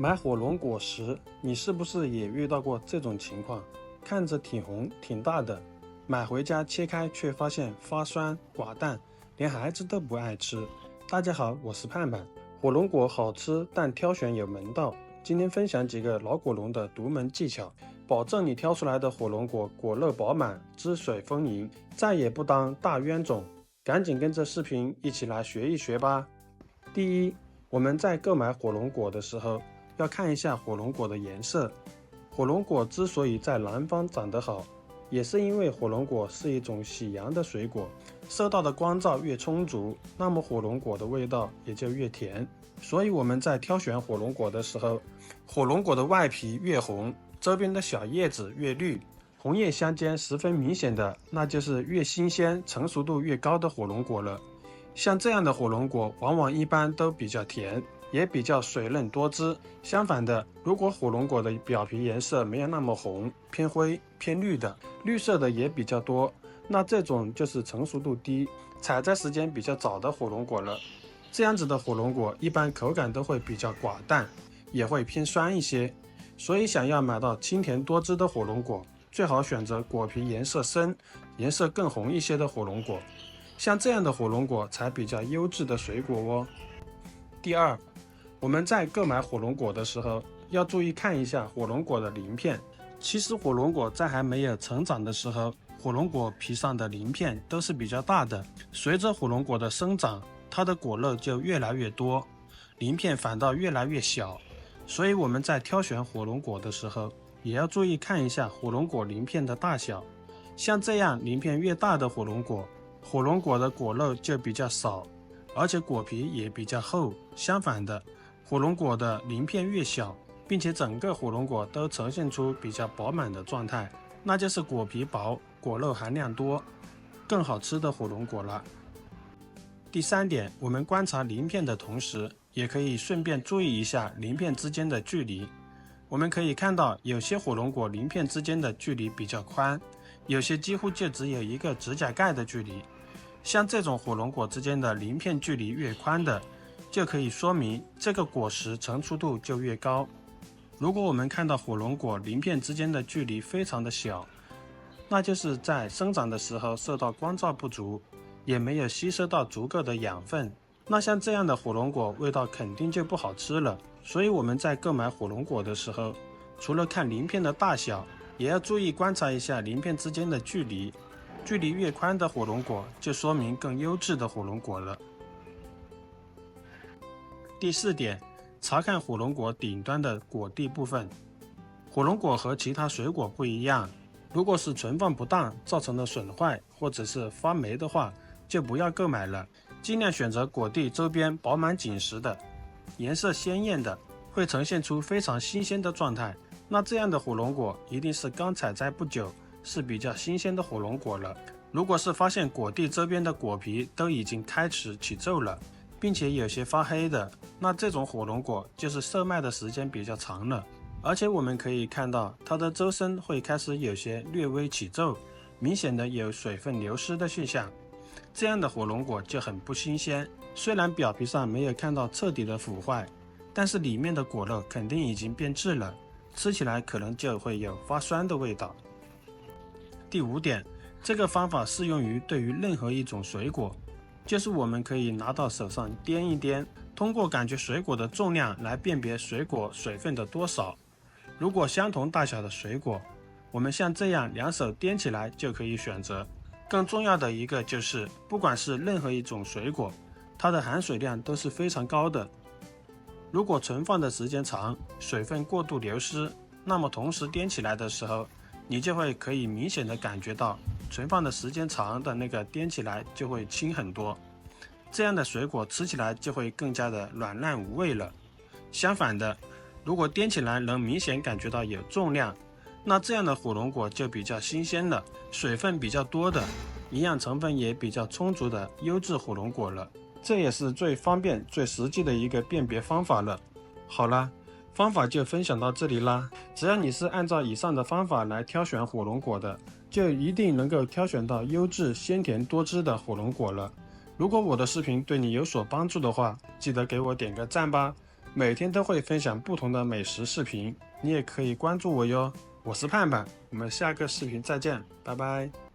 买火龙果时，你是不是也遇到过这种情况？看着挺红挺大的，买回家切开却发现发酸寡淡，连孩子都不爱吃。大家好，我是盼盼。火龙果好吃，但挑选有门道。今天分享几个老果农的独门技巧，保证你挑出来的火龙果果肉饱满，汁水丰盈，再也不当大冤种。赶紧跟着视频一起来学一学吧。第一，我们在购买火龙果的时候，要看一下火龙果的颜色。火龙果之所以在南方长得好，也是因为火龙果是一种喜阳的水果，受到的光照越充足，那么火龙果的味道也就越甜。所以我们在挑选火龙果的时候，火龙果的外皮越红，周边的小叶子越绿，红叶相间十分明显的，那就是越新鲜、成熟度越高的火龙果了。像这样的火龙果往往一般都比较甜，也比较水嫩多汁。相反的，如果火龙果的表皮颜色没有那么红，偏灰偏绿的，绿色的也比较多，那这种就是成熟度低，采摘时间比较早的火龙果了。这样子的火龙果一般口感都会比较寡淡，也会偏酸一些。所以想要买到清甜多汁的火龙果，最好选择果皮颜色深、颜色更红一些的火龙果。像这样的火龙果才比较优质的水果哦。第二，我们在购买火龙果的时候，要注意看一下火龙果的鳞片。其实火龙果在还没有成长的时候，火龙果皮上的鳞片都是比较大的。随着火龙果的生长，它的果肉就越来越多，鳞片反倒越来越小。所以我们在挑选火龙果的时候，也要注意看一下火龙果鳞片的大小。像这样鳞片越大的火龙果，火龙果的果肉就比较少，而且果皮也比较厚。相反的，火龙果的鳞片越小，并且整个火龙果都呈现出比较饱满的状态，那就是果皮薄、果肉含量多，更好吃的火龙果了。第三点，我们观察鳞片的同时，也可以顺便注意一下鳞片之间的距离。我们可以看到，有些火龙果鳞片之间的距离比较宽，有些几乎就只有一个指甲盖的距离。像这种火龙果之间的鳞片距离越宽的，就可以说明这个果实成熟度就越高。如果我们看到火龙果鳞片之间的距离非常的小，那就是在生长的时候受到光照不足，也没有吸收到足够的养分。那像这样的火龙果味道肯定就不好吃了。所以我们在购买火龙果的时候，除了看鳞片的大小，也要注意观察一下鳞片之间的距离。距离越宽的火龙果，就说明更优质的火龙果了。第四点，查看火龙果顶端的果蒂部分。火龙果和其他水果不一样，如果是存放不当造成的损坏或者是发霉的话，就不要购买了。尽量选择果蒂周边饱满紧实的，颜色鲜艳的，会呈现出非常新鲜的状态。那这样的火龙果一定是刚采摘不久，是比较新鲜的火龙果了。如果是发现果蒂周边的果皮都已经开始起皱了，并且有些发黑的，那这种火龙果就是售卖的时间比较长了。而且我们可以看到它的周身会开始有些略微起皱，明显的有水分流失的现象。这样的火龙果就很不新鲜，虽然表皮上没有看到彻底的腐坏，但是里面的果肉肯定已经变质了，吃起来可能就会有发酸的味道。第五点，这个方法适用于对于任何一种水果，就是我们可以拿到手上掂一掂，通过感觉水果的重量来辨别水果水分的多少。如果相同大小的水果，我们像这样两手掂起来就可以选择。更重要的一个就是，不管是任何一种水果，它的含水量都是非常高的。如果存放的时间长，水分过度流失，那么同时掂起来的时候，你就会可以明显的感觉到存放的时间长的那个掂起来就会轻很多，这样的水果吃起来就会更加的软烂无味了。相反的，如果掂起来能明显感觉到有重量，那这样的火龙果就比较新鲜了，水分比较多的，营养成分也比较充足的优质火龙果了。这也是最方便最实际的一个辨别方法了。好了，方法就分享到这里啦。只要你是按照以上的方法来挑选火龙果的，就一定能够挑选到优质鲜甜多汁的火龙果了。如果我的视频对你有所帮助的话，记得给我点个赞吧。每天都会分享不同的美食视频，你也可以关注我哟。我是盼盼，我们下个视频再见，拜拜。